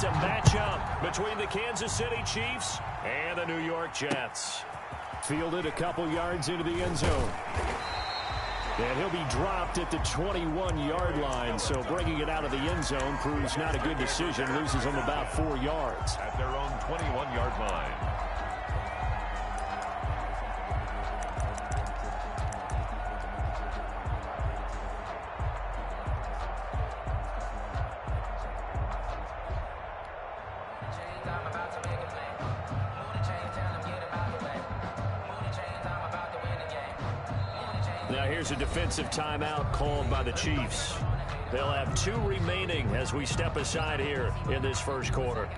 To match up between the Kansas City Chiefs and the New York Jets. Fielded a couple yards into the end zone. And he'll be dropped at the 21-yard line, so bringing it out of the end zone proves not a good decision. Loses him about 4 yards. At their own 21-yard line. Now here's a defensive timeout called by the Chiefs. They'll have 2 remaining as we step aside here in this first quarter.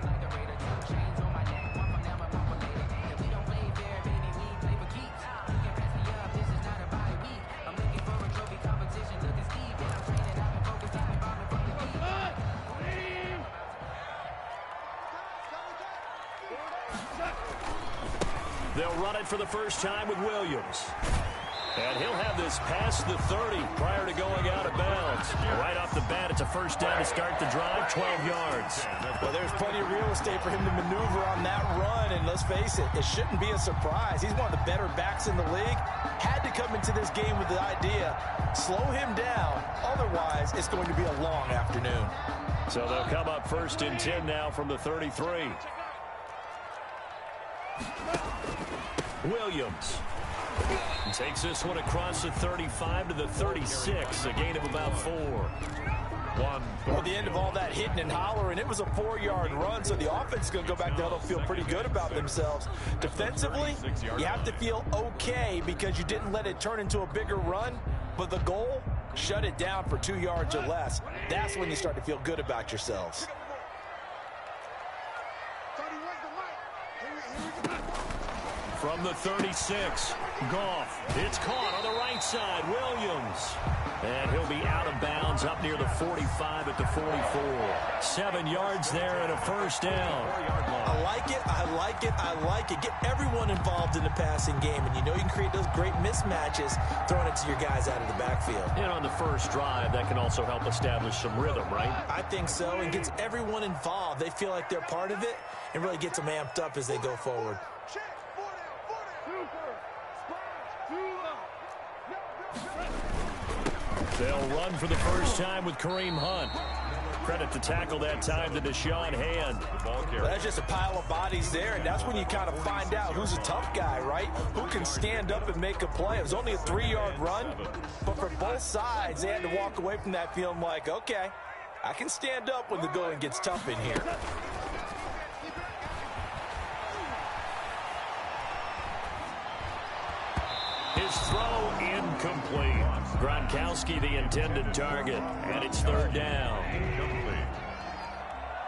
They'll run it for the first time with Williams. And he'll have this past the 30 prior to going out of bounds. Right off the bat, it's a first down to start the drive, 12 yards. Well, there's plenty of real estate for him to maneuver on that run, and let's face it, it shouldn't be a surprise. He's one of the better backs in the league. Had to come into this game with the idea, slow him down, otherwise it's going to be a long afternoon. So they'll come up first and 10 now from the 33. Williams takes this one across the 35 to the 36, a gain of about 4. Well, the end of all that hitting and hollering, it was a 4-yard run, so the offense is going to go back there and feel pretty good about themselves. Defensively, you have to feel okay because you didn't let it turn into a bigger run, but the goal, shut it down for 2 yards or less. That's when you start to feel good about yourselves. From the 36, Goff. It's caught on the right side. Williams. And he'll be out of bounds up near the 45 at the 44. 7 yards there and a first down. I like it. I like it. I like it. Get everyone involved in the passing game. And you know you can create those great mismatches throwing it to your guys out of the backfield. And on the first drive, that can also help establish some rhythm, right? I think so. And gets everyone involved. They feel like they're part of it and really gets them amped up as they go forward. They'll run for the first time with Kareem Hunt. Credit to tackle that time to Deshaun Hand. That's just a pile of bodies there, and that's when you kind of find out who's a tough guy, right? Who can stand up and make a play. It was only a 3-yard run, but for both sides, they had to walk away from that feeling like, okay, I can stand up when the going gets tough in here. His throw incomplete. Gronkowski the intended target, and it's third down. Incomplete.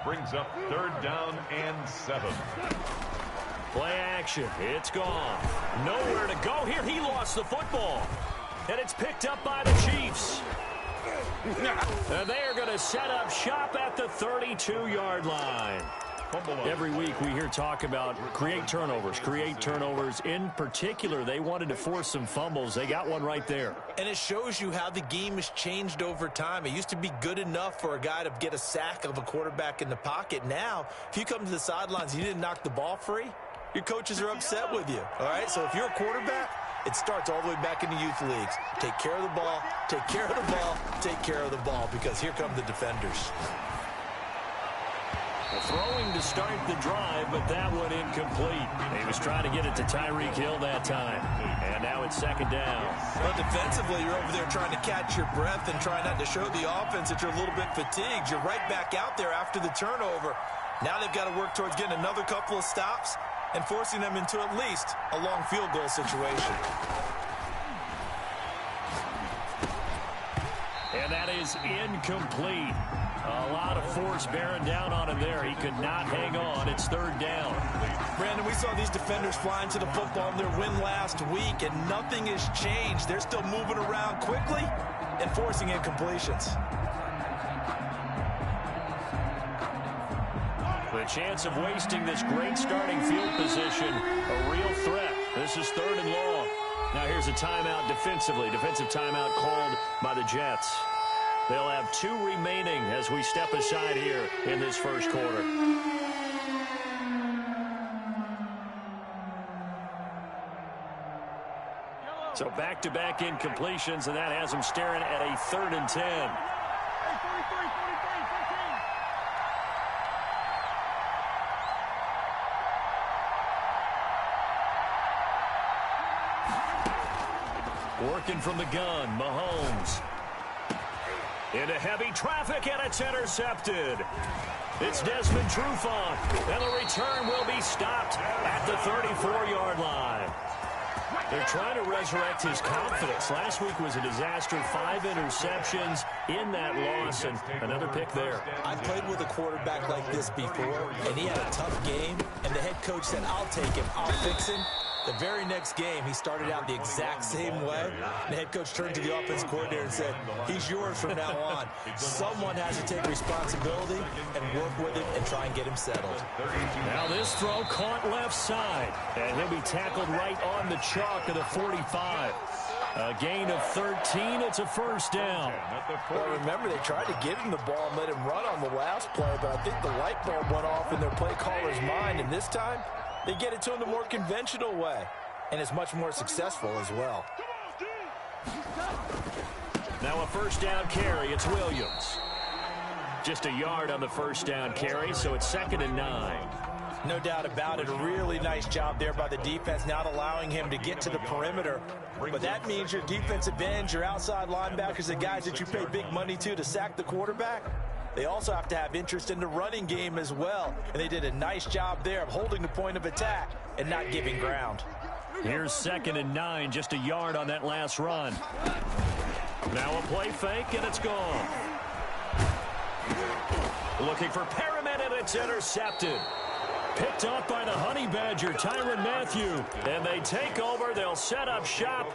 Brings up 3rd down and 7. Play action. It's gone. Nowhere to go here. He lost the football. And it's picked up by the Chiefs. And they are going to set up shop at the 32-yard line. Every week we hear talk about create turnovers. In particular, they wanted to force some fumbles. They got one right there. And it shows you how the game has changed over time. It used to be good enough for a guy to get a sack of a quarterback in the pocket. Now, if you come to the sidelines and you didn't knock the ball free, your coaches are upset with you. All right, so if you're a quarterback, it starts all the way back in the youth leagues. Take care of the ball, take care of the ball, take care of the ball, because here come the defenders. Throwing to start the drive, but that one incomplete. He was trying to get it to Tyreek Hill that time. And now it's 2nd down. Well, defensively, you're over there trying to catch your breath and try not to show the offense that you're a little bit fatigued. You're right back out there after the turnover. Now they've got to work towards getting another couple of stops and forcing them into at least a long field goal situation. And that is incomplete. A lot of force bearing down on him there. He could not hang on. It's 3rd down. Brandon, we saw these defenders flying to the football in their win last week, and nothing has changed. They're still moving around quickly and forcing incompletions. The chance of wasting this great starting field position, a real threat. This is 3rd and long. Now here's a timeout defensively. Defensive timeout called by the Jets. They'll have 2 remaining as we step aside here in this first quarter. So back-to-back incompletions, and that has them staring at a 3rd and 10. Working from the gun, Mahomes. Into heavy traffic, and it's intercepted. It's Desmond Trufant, and the return will be stopped at the 34-yard line. They're trying to resurrect his confidence. Last week was a disaster, 5 interceptions in that loss, and another pick there. I've played with a quarterback like this before, and he had a tough game, and the head coach said, I'll take him, I'll fix him. The very next game, he started out the exact same way. The head coach turned to the offense coordinator and said, he's yours from now on. Someone has to take responsibility and work with him and try and get him settled. Now this throw caught left side, and he'll be tackled right on the chalk of the 45. A gain of 13. It's a first down. Well, remember, they tried to give him the ball and let him run on the last play, but I think the light bulb went off in their play caller's mind, and this time, they get it to him the more conventional way, and it's much more successful as well. Now a first down carry. It's Williams. Just a yard on the first down carry, so it's 2nd and 9. No doubt about it. A really nice job there by the defense, not allowing him to get to the perimeter. But that means your defensive ends, your outside linebackers, the guys that you pay big money to sack the quarterback, they also have to have interest in the running game as well. And they did a nice job there of holding the point of attack and not giving ground. Here's 2nd and 9, just a yard on that last run. Now a play fake, and it's gone. Looking for Perriman, and it's intercepted. Picked off by the Honey Badger, Tyrann Mathieu. And they take over. They'll set up shop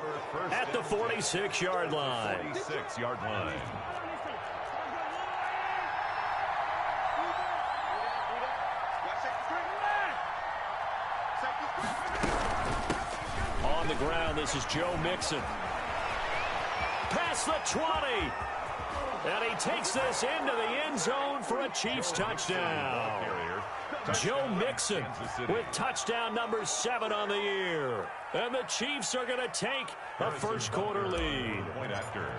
at the 46-yard line. 46-yard line. On the ground, this is Joe Mixon. Past the 20. And he takes this into the end zone for a Chiefs touchdown. Joe Mixon with touchdown number 7 on the year. And the Chiefs are going to take a first quarter lead.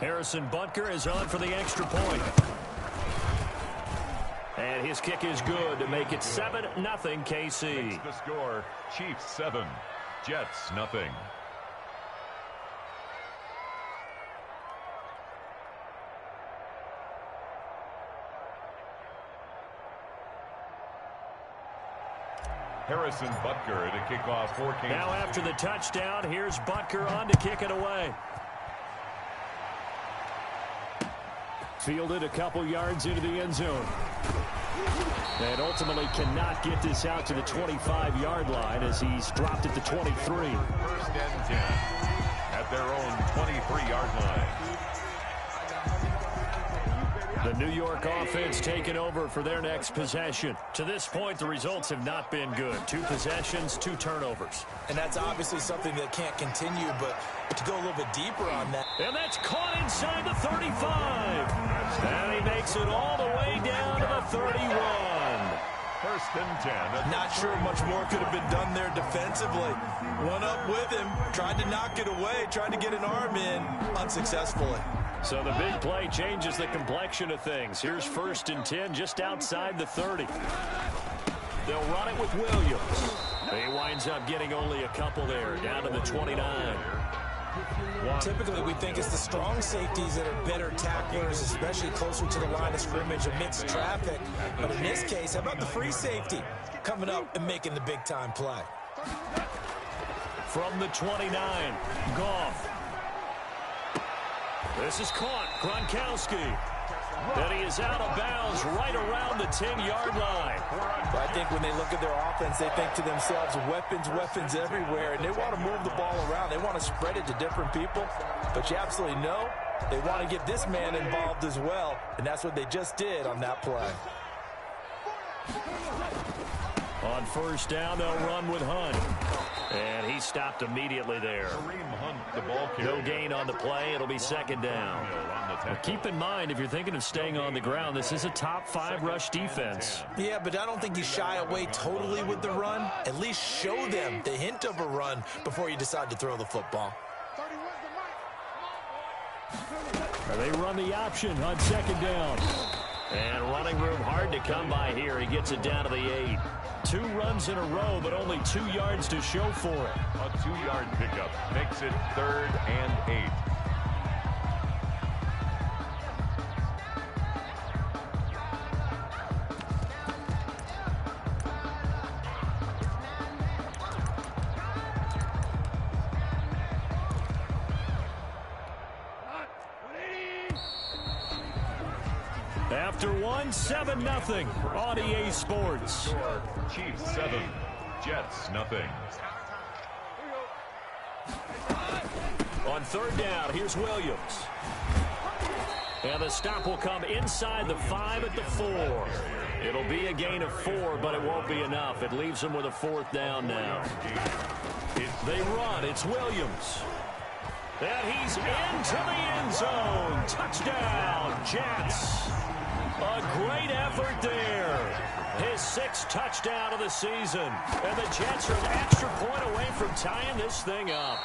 Harrison Butker is on for the extra point. And his kick is good to make it 7-0 KC. The score, Chiefs 7, Jets nothing. Harrison Butker to kick off for Kansas. Now after the touchdown, here's Butker on to kick it away. Fielded a couple yards into the end zone. And ultimately cannot get this out to the 25-yard line as he's dropped at the 23. 1st and 10 at their own 23-yard line. The New York offense taking over for their next possession. To this point, the results have not been good. 2 possessions, 2 turnovers. And that's obviously something that can't continue, but to go a little bit deeper on that. And that's caught inside the 35. And he makes it all the way down to the 31. 1st and 10. Not sure much more could have been done there defensively. Went up with him, tried to knock it away, tried to get an arm in, unsuccessfully. So the big play changes the complexion of things. Here's 1st and 10 just outside the 30. They'll run it with Williams. He winds up getting only a couple there, down to the 29. Typically, we think it's the strong safeties that are better tacklers, especially closer to the line of scrimmage amidst traffic. But in this case, how about the free safety coming up and making the big-time play? From the 29, Goff. This is caught. Gronkowski. And he is out of bounds right around the 10-yard line. But I think when they look at their offense, they think to themselves, weapons everywhere, and they want to move the ball around. They want to spread it to different people. But you absolutely know they want to get this man involved as well, and that's what they just did on that play. On 1st down, they'll run with Hunt. And he stopped immediately there. Kareem Hunt, the ball carrier. No gain on the play. It'll be second down. Well, keep in mind, if you're thinking of staying on the ground, this is a top 5 rush defense. Yeah, but I don't think you shy away totally with the run. At least show them the hint of a run before you decide to throw the football. They run the option on second down. And running room hard to come by here. He gets it down to the 8. 2 runs in a row, but only 2 yards to show for it. A 2-yard pickup makes it 3rd and 8. After 1, 7-0 on EA Sports. Chiefs 7, Jets nothing. On third down, here's Williams. And the stop will come inside the 5 at the 4. It'll be a gain of 4, but it won't be enough. It leaves them with a 4th down now. They run. It's Williams. And he's into the end zone. Touchdown, Jets. A great effort there. His 6th touchdown of the season. And the Jets are an extra point away from tying this thing up.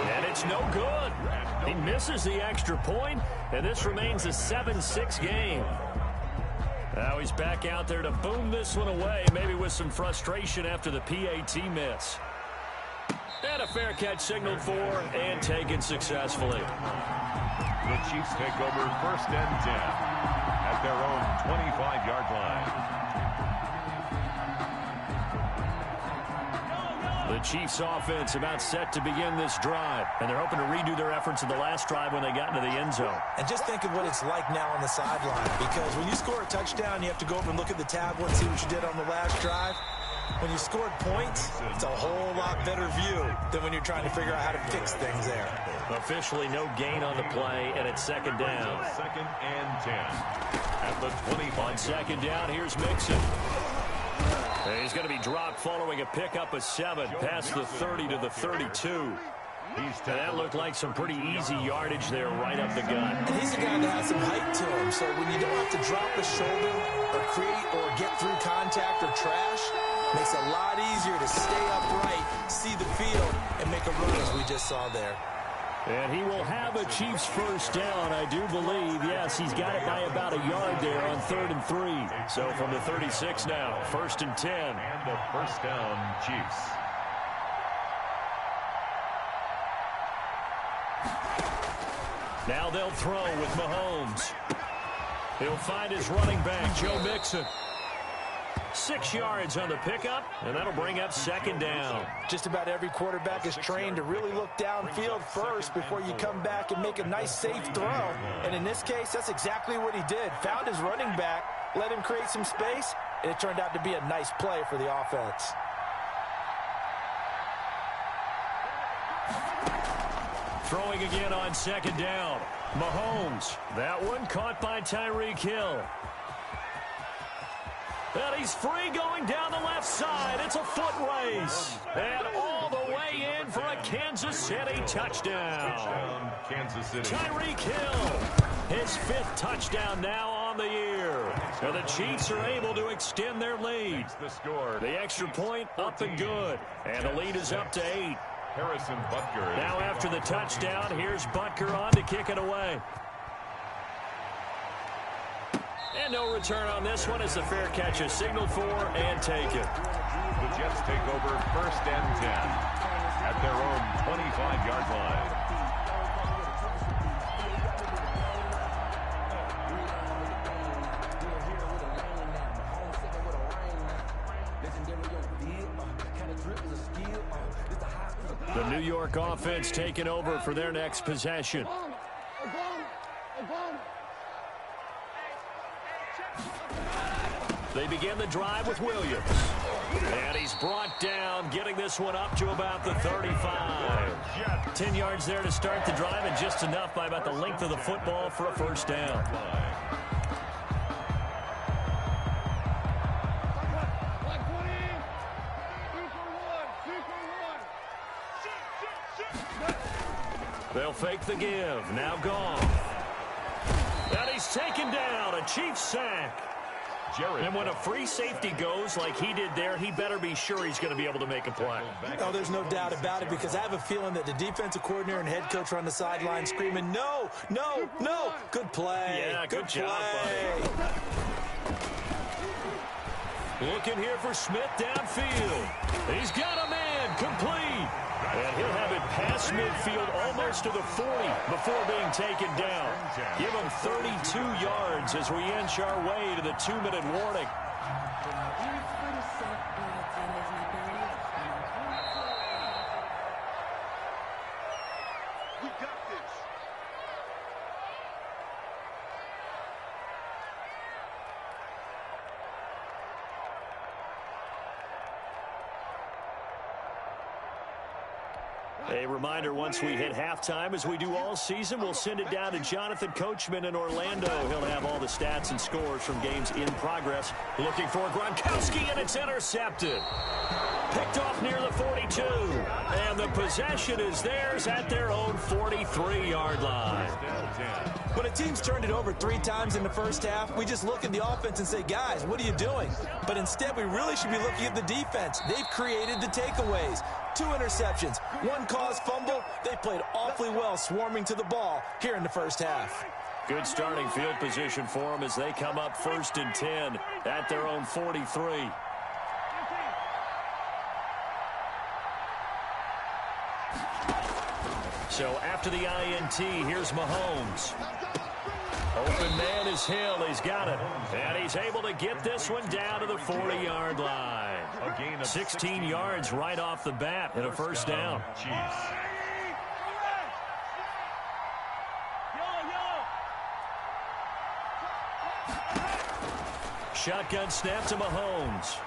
And it's no good. He misses the extra point, and this remains a 7-6 game. Now he's back out there to boom this one away, maybe with some frustration after the PAT miss. And a fair catch signaled for and taken successfully. The Chiefs take over 1st and 10 at their own 25-yard line. The Chiefs offense about set to begin this drive, and they're hoping to redo their efforts in the last drive when they got into the end zone. And just think of what it's like now on the sideline, because when you score a touchdown, you have to go over and look at the tablet and see what you did on the last drive. When you scored points, it's a whole lot better view than when you're trying to figure out how to fix things there. Officially no gain on the play, and it's second down. 2nd and 10 at the 25. On second down, here's Mixon. And he's going to be dropped following a pickup of 7 past the 30 to the 32. And that looked like some pretty easy yardage there right up the gut. And he's a guy that has some height to him, so when you don't have to drop a shoulder or create or get through contact or trash, it makes it a lot easier to stay upright, see the field, and make a run as we just saw there. And he will have a Chiefs 1st down, I do believe. Yes, he's got it by about a yard there on 3rd and 3. So from the 36 now, 1st and 10. And a 1st down, Chiefs. Now they'll throw with Mahomes. He'll find his running back, Joe Mixon. 6 yards on the pickup, and that'll bring up second down. Just about every quarterback is trained to really look downfield first before you come back and make a nice, safe throw. And in this case, that's exactly what he did. Found his running back, let him create some space, and it turned out to be a nice play for the offense. Throwing again on second down. Mahomes. That one caught by Tyreek Hill. And he's free going down the left side. It's a foot race. And all the way in for a Kansas City touchdown. Kansas City. Tyreek Hill. His 5th touchdown now on the year. And the Chiefs are able to extend their lead. The extra point up and good. And the lead is up to 8. Harrison Butker. Now after the touchdown, here's Butker on to kick it away. And no return on this one as the fair catch is signaled for and taken. The Jets take over 1st and 10 at their own 25-yard line. The New York offense taking over for their next possession. They begin the drive with Williams. And he's brought down, getting this one up to about the 35. 10 yards there to start the drive, and just enough by about the length of the football for a 1st down. They'll fake the give. Now gone. And he's taken down. A Chiefs sack. And when a free safety goes like he did there, he better be sure he's going to be able to make a play. Oh, there's no doubt about it, because I have a feeling that the defensive coordinator and head coach are on the sideline screaming, no, no, no. Good play. Yeah, good job, buddy. Looking here for Smith downfield. He's got a man complete. And he'll have it past midfield almost to the 40 before being taken down. Give him 32 yards as we inch our way to the 2-minute warning. We got this. A reminder, once we hit halftime, as we do all season, we'll send it down to Jonathan Coachman in Orlando. He'll have all the stats and scores from games in progress. Looking for Gronkowski, and it's intercepted. Picked off near the 42. And the possession is theirs at their own 43-yard line. When a team's turned it over 3 times in the first half, we just look at the offense and say, guys, what are you doing? But instead, we really should be looking at the defense. They've created the takeaways. 2 interceptions, 1 caused fumble. They played awfully well swarming to the ball here in the first half. Good starting field position for them as they come up 1st and 10 at their own 43. So after the INT, here's Mahomes. Open man is Hill. He's got it. And he's able to get this one down to the 40-yard line. A gain of 16 yards right off the bat and a first down. Chiefs. Shotgun snap to Mahomes.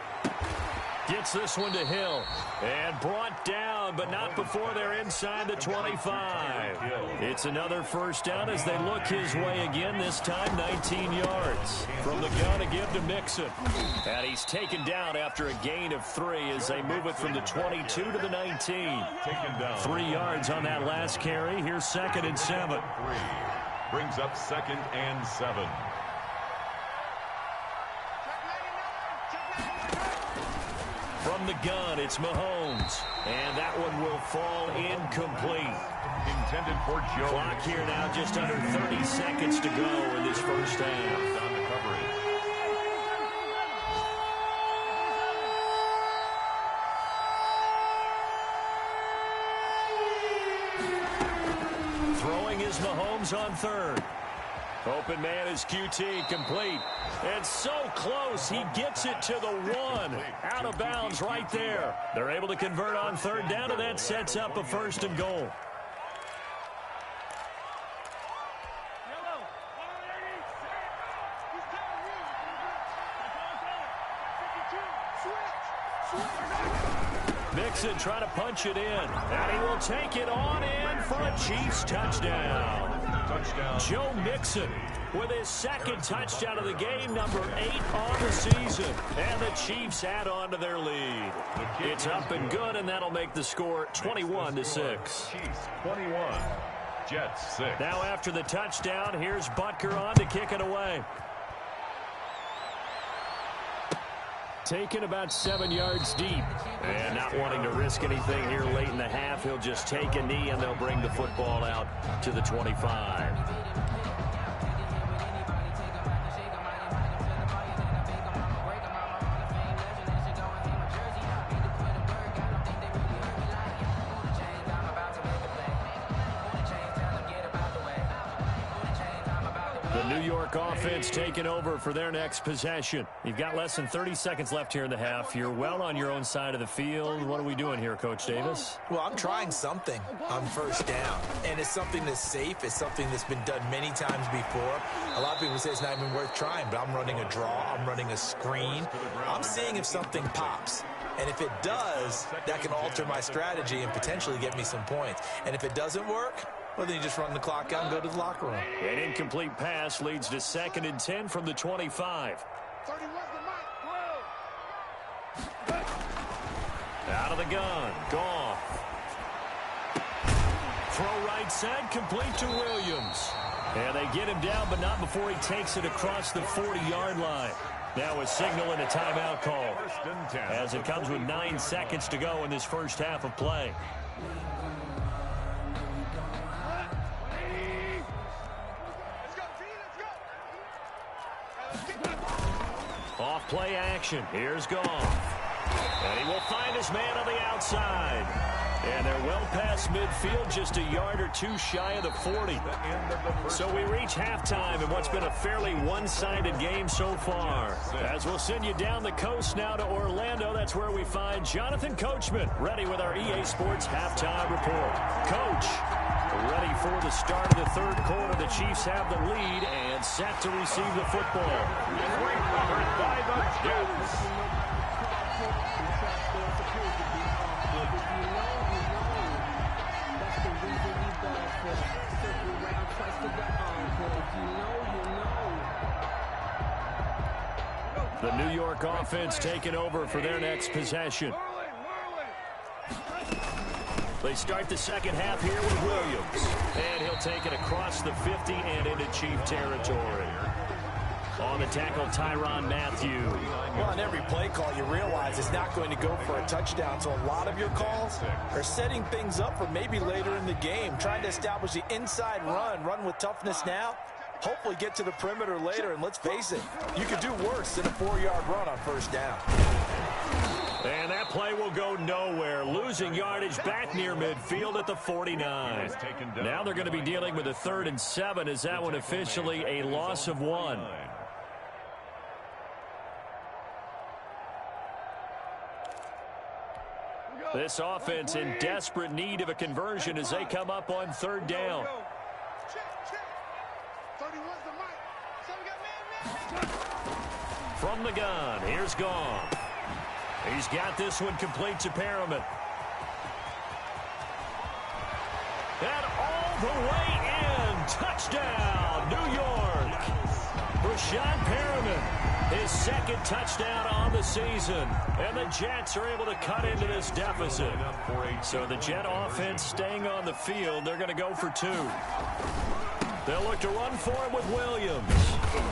Gets this one to Hill. And brought down, but not before they're inside the 25. It's another first down as they look his way again, this time 19 yards. From the gun to give to Mixon. And he's taken down after a gain of 3 as they move it from the 22 to the 19. Taken down. 3 yards on that last carry. Here's 2nd and 7. 3. Brings up 2nd and 7. From the gun, it's Mahomes. And that one will fall incomplete. Intended for Joe. Clock here now, just under 30 seconds to go in this first half. On the coverage. Throwing is Mahomes on 3rd. Open man is QT, complete. And so close, he gets it to the 1. Out of bounds right there. They're able to convert on 3rd down, and that sets up a 1st and goal. Mixon trying to punch it in. And he will take it on in for a Chiefs touchdown. Touchdown. Joe Mixon with his 2nd touchdown of the game, number 8 on the season. And the Chiefs add on to their lead. It's up and good, and that'll make the score 21-6. Chiefs 21. Jets 6. Now after the touchdown, here's Butker on to kick it away. Taken about 7 yards deep. And not wanting to risk anything here late in the half, he'll just take a knee and they'll bring the football out to the 25. New York offense taking over for their next possession. You've got less than 30 seconds left here in the half. You're well on your own side of the field. What are we doing here, Coach Davis? Well, I'm trying something on 1st down, and it's something that's safe. It's something that's been done many times before. A lot of people say it's not even worth trying, but I'm running a draw. I'm running a screen. I'm seeing if something pops. And if it does, that can alter my strategy and potentially get me some points. And if it doesn't work, well, then you just run the clock out and go to the locker room. An incomplete pass leads to 2nd and 10 from the 25. Out of the gun. Goff. Throw right side, complete to Williams. And they get him down, but not before he takes it across the 40-yard line. Now a signal and a timeout call as it comes with 9 seconds to go in this first half of play. Off play action. Here's Goff. And he will find his man on the outside. And they're well past midfield, just a yard or two shy of the 40. So we reach halftime in what's been a fairly one-sided game so far. As we'll send you down the coast now to Orlando, that's where we find Jonathan Coachman, ready with our EA Sports Halftime Report. Coach, ready for the start of the third quarter. The Chiefs have the lead and set to receive the football. Recovered by the Jets. The New York offense taking over for their next possession. They start the second half here with Williams. And he'll take it across the 50 and into Chief territory. On the tackle, Tyrann Mathieu. Well, on every play call, you realize it's not going to go for a touchdown. So a lot of your calls are setting things up for maybe later in the game, trying to establish the inside run with toughness now, hopefully get to the perimeter later. And let's face it, you could do worse than a 4-yard run on first down. And that play will go nowhere. Losing yardage back near midfield at the 49. Now they're going to be dealing with a 3rd and 7. Is that one officially a loss of 1? This offense in desperate need of a conversion as they come up on 3rd down. From the gun, here's Goff. He's got this one complete to Perriman. And all the way in. Touchdown, New York. Breshad Perriman, his 2nd touchdown on the season. And the Jets are able to cut into this deficit. So the Jet offense staying on the field. They're going to go for 2. They'll look to run for it with Williams.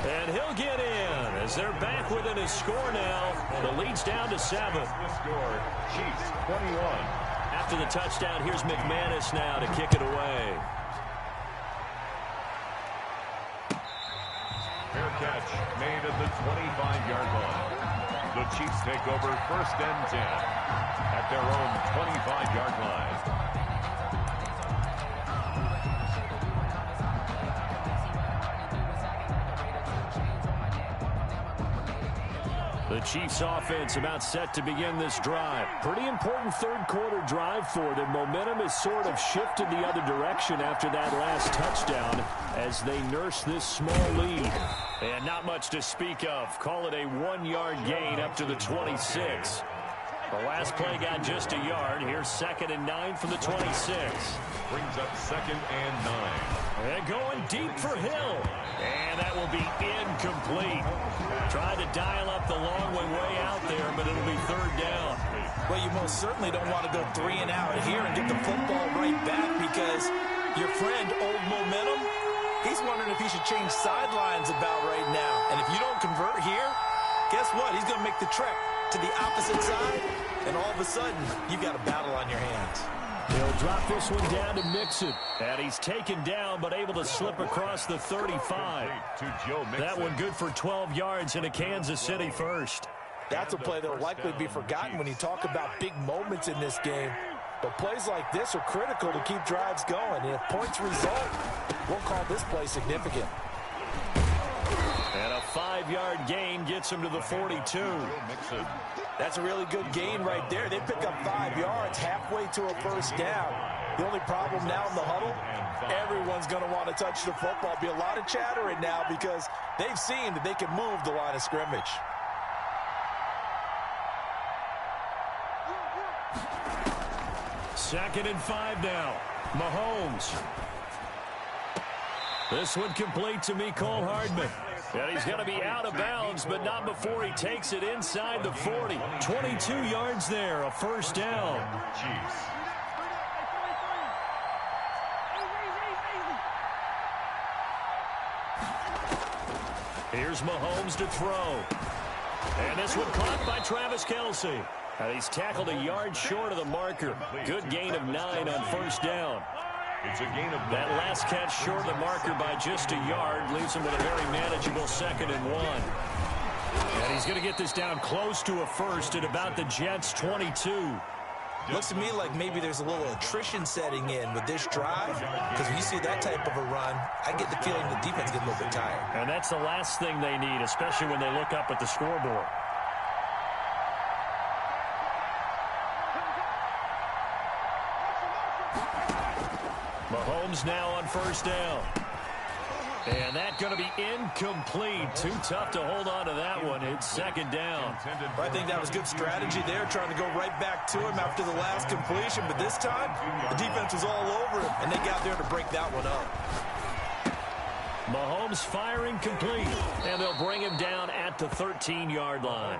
And he'll get in as they're back within a score now. The lead's down to 7. The score, Chiefs 21. After the touchdown, here's McManus now to kick it away. Fair catch made at the 25-yard line. The Chiefs take over 1st and 10 at their own 25-yard line. The Chiefs offense about set to begin this drive. Pretty important 3rd quarter drive for them. Momentum has sort of shifted the other direction after that last touchdown as they nurse this small lead. And not much to speak of. Call it a 1-yard gain up to the 26. The last play got just a yard. Here's 2nd and 9 from the 26. Brings up 2nd and 9. And going deep for Hill. And that will be incomplete. Tried to dial up the long way out there, but it'll be 3rd down. Well, you most certainly don't want to go 3 and out here and get the football right back because your friend, Old Momentum, he's wondering if he should change sidelines about right now. And if you don't convert here, guess what? He's going to make the trek to the opposite side, and all of a sudden, you've got a battle on your hands. He'll drop this one down to Mixon. And he's taken down, but able to slip across the 35. That one good for 12 yards and a Kansas City first. That's a play that will likely be forgotten when you talk about big moments in this game. But plays like this are critical to keep drives going. And if points result, we'll call this play significant. And a 5-yard gain gets him to the 42. That's a really good gain right there. They pick up 5 yards halfway to a first down. The only problem now in the huddle, everyone's going to want to touch the football. Be a lot of chattering now because they've seen that they can move the line of scrimmage. Second and 5 now. Mahomes. This one complete to Mecole Hardman. And he's going to be out of bounds, but not before he takes it inside the 40. 22 yards there, a first down. Chiefs. Here's Mahomes to throw. And this one caught by Travis Kelce. And he's tackled a yard short of the marker. Good gain of 9 on first down. It's a gain of 9. That last catch short of the marker by just a yard leaves him with a very manageable 2nd and 1. And he's going to get this down close to a first at about the Jets' 22. Looks to me like maybe there's a little attrition setting in with this drive, because when you see that type of a run, I get the feeling the defense gets a little bit tired. And that's the last thing they need, especially when they look up at the scoreboard. Mahomes now on first down. And that's going to be incomplete. Too tough to hold on to that one. It's 2nd down. I think that was good strategy there, trying to go right back to him after the last completion. But this time, the defense was all over him, and they got there to break that one up. Mahomes firing complete, and they'll bring him down at the 13-yard line.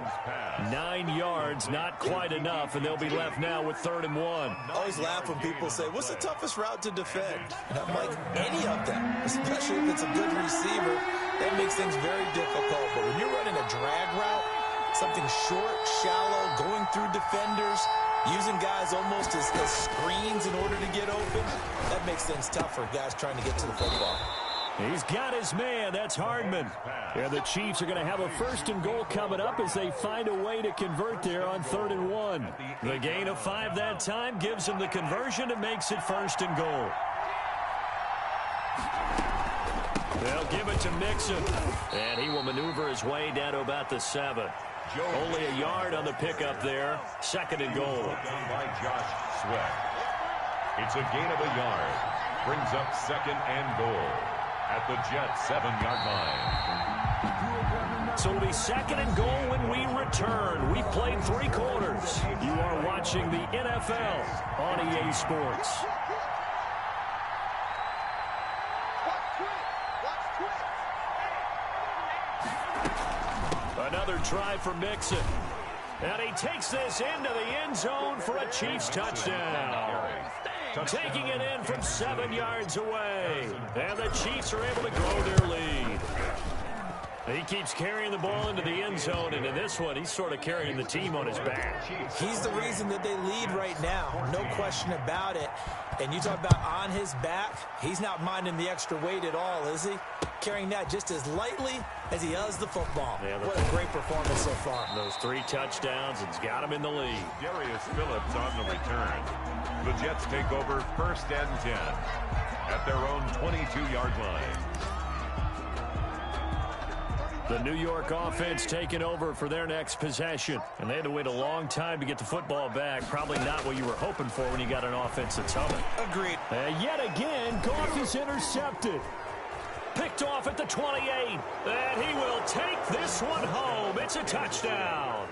9 yards, not quite enough, and they'll be left now with 3rd and 1. I always laugh when people say, what's the toughest route to defend? And I'm like, any of them, especially if it's a good receiver. That makes things very difficult. But when you're running a drag route, something short, shallow, going through defenders, using guys almost as screens in order to get open, that makes things tough for guys trying to get to the football. He's got his man. That's Hardman. And the Chiefs are going to have a 1st and goal coming up as they find a way to convert there on 3rd and 1. The gain of 5 that time gives them the conversion and makes it 1st and goal. They'll give it to Mixon. And he will maneuver his way down to about the 7. Only a yard on the pickup there. 2nd and goal. Down by Josh Sweat. It's a gain of a yard. Brings up 2nd and goal at the Jets' 7-yard line. So it'll be 2nd and goal when we return. We've played 3 quarters. You are watching the NFL on EA Sports. Another try for Mixon. And he takes this into the end zone for a Chiefs touchdown. Taking it in from 7 yards away. And the Chiefs are able to grow their lead. He keeps carrying the ball into the end zone, and in this one, he's sort of carrying the team on his back. He's the reason that they lead right now, no question about it. And you talk about on his back, he's not minding the extra weight at all, is he? Carrying that just as lightly as he does the football. Yeah, what a great performance so far. Those 3 touchdowns, it's got him in the lead. Darius Phillips on the return. The Jets take over 1st and 10 at their own 22-yard line. The New York offense taking over for their next possession. And they had to wait a long time to get the football back. Probably not what you were hoping for when you got an offense that's humming. Agreed. Yet again, Goff is intercepted. Picked off at the 28. And he will take this one home. It's a touchdown.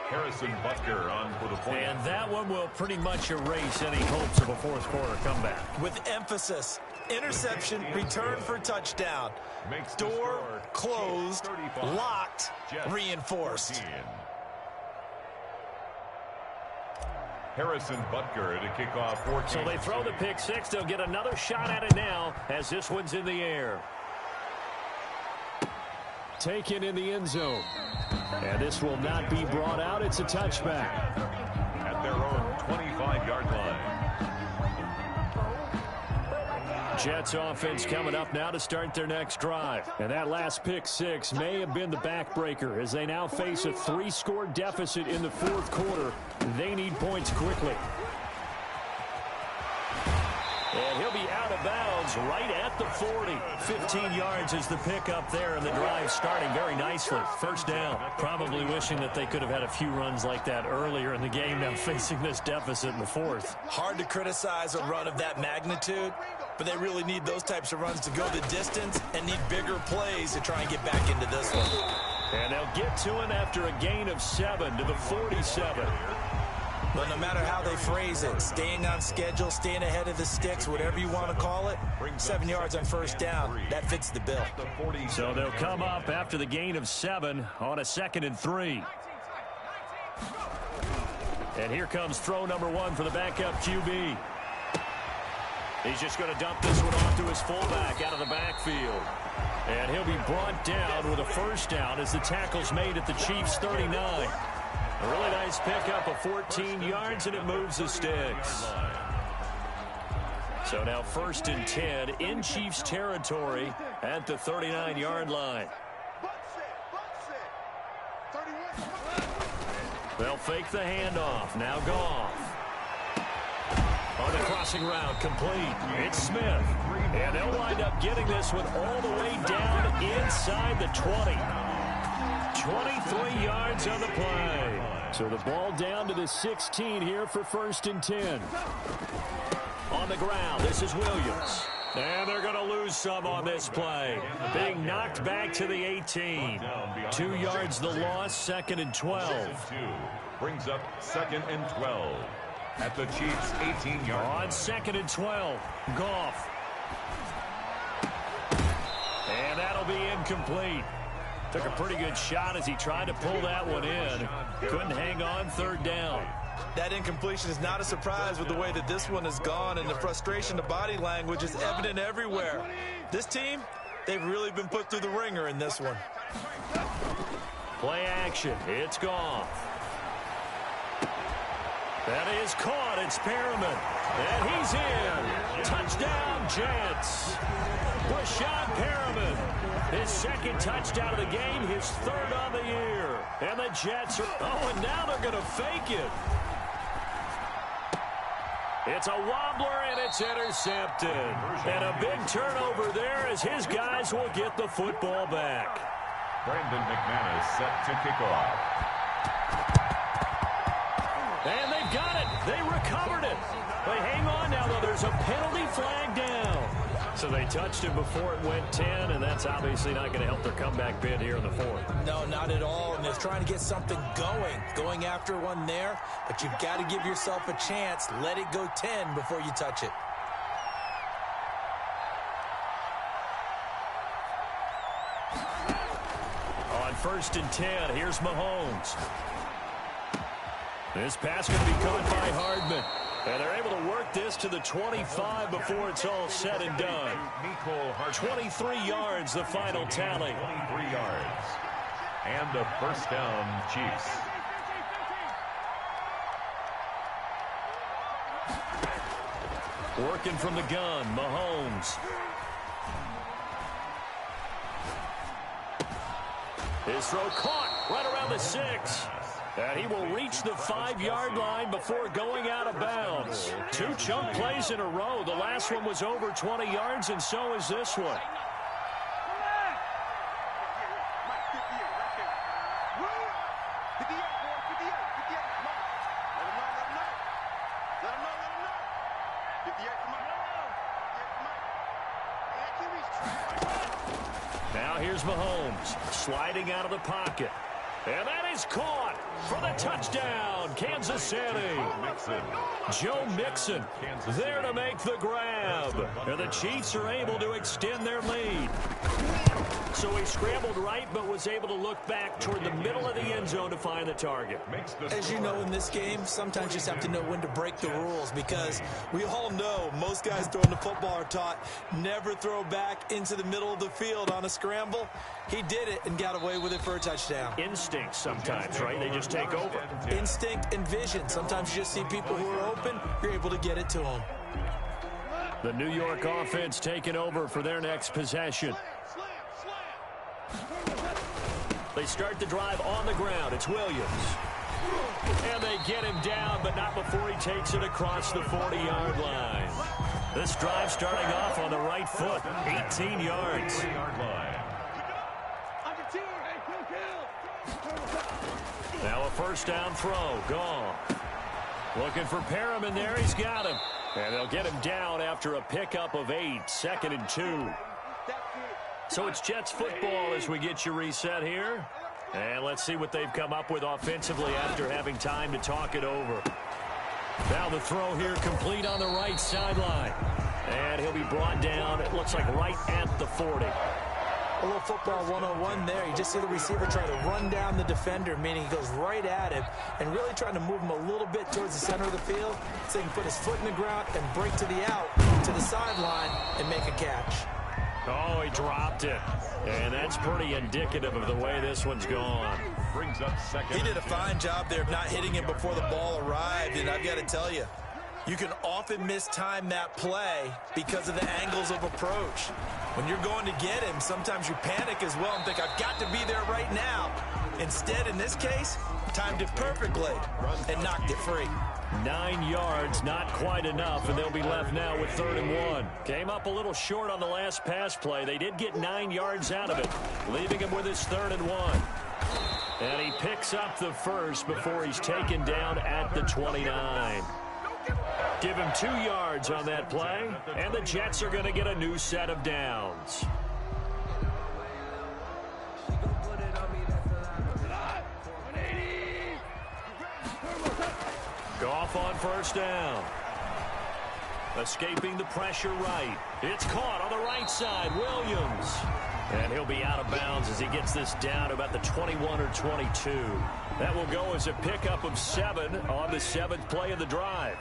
Harrison Butker on for the point. And that one will pretty much erase any hopes of a 4th quarter comeback. With emphasis. Interception, return for touchdown. Door closed, locked, reinforced. Harrison Butker to kick off 14. So they throw the pick 6. They'll get another shot at it now as this one's in the air. Taken in the end zone. And this will not be brought out. It's a touchback. At their own 25-yard line. Jets offense coming up now to start their next drive. And that last pick 6 may have been the backbreaker as they now face a 3-score deficit in the 4th quarter. They need points quickly. And he'll be out of bounds right at the 40. 15 yards is the pickup there, and the drive starting very nicely. 1st down. Probably wishing that they could have had a few runs like that earlier in the game, now facing this deficit in the 4th. Hard to criticize a run of that magnitude, but they really need those types of runs to go the distance and need bigger plays to try and get back into this one. And they'll get to him after a gain of 7 to the 47. But no matter how they phrase it, staying on schedule, staying ahead of the sticks, whatever you want to call it, 7 yards on 1st down, that fits the bill. So they'll come up after the gain of 7 on a 2nd and 3. And here comes throw number 1 for the backup QB. He's just going to dump this one off to his fullback out of the backfield. And he'll be brought down with a first down as the tackle's made at the Chiefs' 39. A really nice pickup of 14 yards, and it moves the sticks. So now 1st and 10 in Chiefs territory at the 39-yard line. They'll fake the handoff. Now Goff. On the crossing route, complete. It's Smith. And they'll wind up getting this one all the way down inside the 20. 23 yards on the play. So the ball down to the 16 here for 1st and 10. On the ground, this is Williams. And they're going to lose some on this play. Being knocked back to the 18. 2 yards the loss, 2nd and 12. Brings up 2nd and 12 at the Chiefs' 18-yard. On 2nd and 12, Goff. And that'll be incomplete. Took a pretty good shot as he tried to pull that one in. Couldn't hang on, 3rd down. That incompletion is not a surprise with the way that this one has gone, and the frustration, the body language is evident everywhere. This team, they've really been put through the ringer in this one. Play action. It's Goff. That is caught. It's Perriman. And he's in. Touchdown, Jets. Breshad Perriman. His 2nd touchdown of the game, his 3rd on the year. And the Jets are... Oh, and now they're going to fake it. It's a wobbler, and it's intercepted. And a big turnover there as his guys will get the football back. Brandon McManus set to kick off. And they've got it. They recovered it. They hang on now, though. There's a penalty flag down. So they touched him before it went 10, and that's obviously not going to help their comeback bid here in the 4th. No, not at all. And they're trying to get something going after one there. But you've got to give yourself a chance. Let it go 10 before you touch it. On 1st and 10, here's Mahomes. This pass going to be caught by Hardman. And they're able to work this to the 25 before it's all said and done. 23 yards, the final tally. 23 yards. And a first down, Chiefs. Working from the gun, Mahomes. His throw caught right around the 6. And he will reach the 5-yard line before going out of bounds. 2 chunk plays in a row. The last one was over 20 yards, and so is this one. Now here's Mahomes sliding out of the pocket. And that is caught for the touchdown, Kansas City. Joe Mixon there to make the grab. And the Chiefs are able to extend their lead. So he scrambled right, but was able to look back toward the middle of the end zone to find the target. As you know, in this game, sometimes you just have to know when to break the rules, because we all know most guys throwing the football are taught never throw back into the middle of the field on a scramble. He did it and got away with it for a touchdown. Instinct sometimes, right? They just take over. Instinct and vision. Sometimes you just see people who are open, you're able to get it to them. The New York offense taking over for their next possession. They start the drive on the ground. It's Williams. And they get him down, but not before he takes it across the 40-yard line. This drive starting off on the right foot, 18 yards. Now a first down throw. Gone. Looking for Perriman there. He's got him. And they'll get him down after a pickup of 8. 2nd and 2. So it's Jets football as we get you reset here. And let's see what they've come up with offensively after having time to talk it over. Now the throw here complete on the right sideline. And he'll be brought down, it looks like right at the 40. A little football 101 there. You just see the receiver try to run down the defender, meaning he goes right at him and really trying to move him a little bit towards the center of the field so he can put his foot in the ground and break to the out, to the sideline, and make a catch. Oh, he dropped it. And that's pretty indicative of the way this one's gone. Brings up second. He did a fine job there of not hitting him before the ball arrived, and I've got to tell you, you can often mistime that play because of the angles of approach. When you're going to get him, sometimes you panic as well and think, I've got to be there right now. Instead, in this case, timed it perfectly and knocked it free. 9 yards, not quite enough, and they'll be left now with 3rd and 1. Came up a little short on the last pass play. They did get 9 yards out of it, leaving him with his 3rd and 1. And he picks up the first before he's taken down at the 29. Give him 2 yards on that play, and the Jets are going to get a new set of downs. Goff on 1st down. Escaping the pressure right. It's caught on the right side. Williams. And he'll be out of bounds as he gets this down about the 21 or 22. That will go as a pickup of 7 on the 7th play of the drive.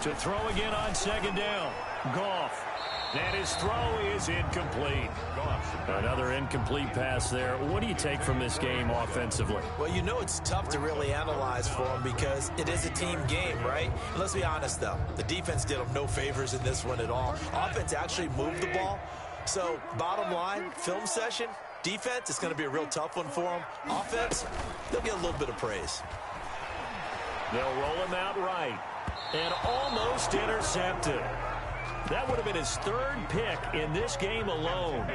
To throw again on 2nd down. Goff. And his throw is incomplete. Another incomplete pass there. What do you take from this game offensively? Well, you know it's tough to really analyze for him because it is a team game, right? And let's be honest, though. The defense did him no favors in this one at all. Offense actually moved the ball. So, bottom line, film session, defense, it's going to be a real tough one for them. Offense, they'll get a little bit of praise. They'll roll him out right. And almost intercepted. That would have been his 3rd pick in this game alone.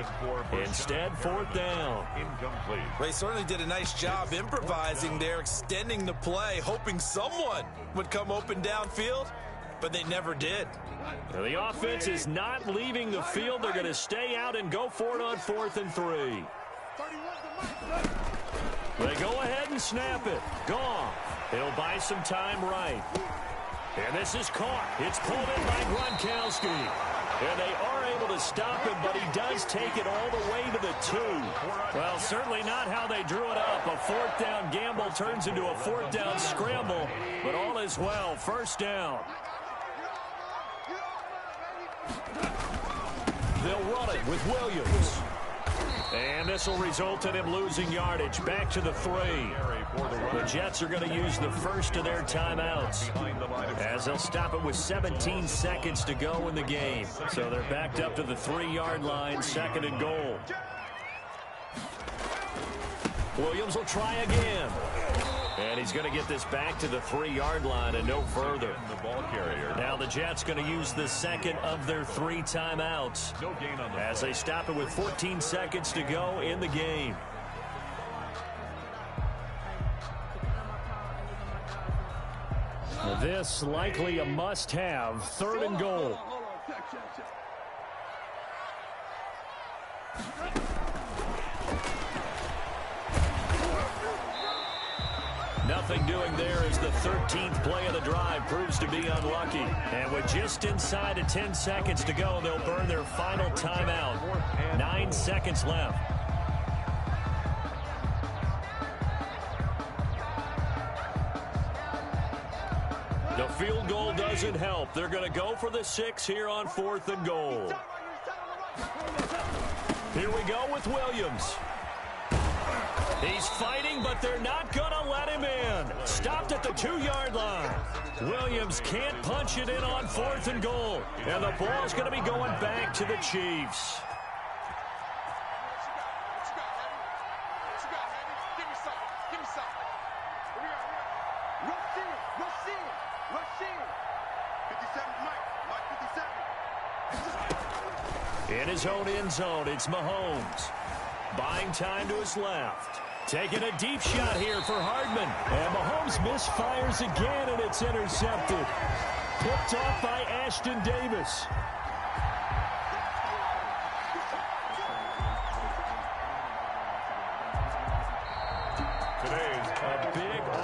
Instead, 4th down. Incomplete. They certainly did a nice job improvising there, extending the play, hoping someone would come open downfield, but they never did. Now, the offense is not leaving the field. They're going to stay out and go for it on 4th and 3. They go ahead and snap it. Goff. He'll buy some time right. And this is caught. It's pulled in by Gronkowski. And they are able to stop him, but he does take it all the way to the 2. Well, certainly not how they drew it up. A 4th down gamble turns into a 4th down scramble, but all is well. 1st down. They'll run it with Williams. And this will result in him losing yardage. Back to the 3. The Jets are going to use the first of their timeouts as they'll stop it with 17 seconds to go in the game. So they're backed up to the 3-yard line, 2nd and goal. Williams will try again. And he's going to get this back to the 3-yard line and no further. The ball carrier. Now the Jets going to use the 2nd of their 3 timeouts No gain on the as they stop it with 14 seconds to go in the game. This likely a must-have. 3rd and goal. Nothing doing there as the 13th play of the drive proves to be unlucky. And with just inside of 10 seconds to go, they'll burn their final timeout. 9 seconds left. The field goal doesn't help. They're going to go for the 6 here on 4th and goal. Here we go with Williams. He's fighting, but they're not going to let him in. Stopped at the 2-yard line. Williams can't punch it in on 4th and goal. And the ball's going to be going back to the Chiefs. In his own end zone, it's Mahomes. Buying time to his left. Taking a deep shot here for Hardman. And Mahomes misfires again, and it's intercepted. Picked off by Ashton Davis.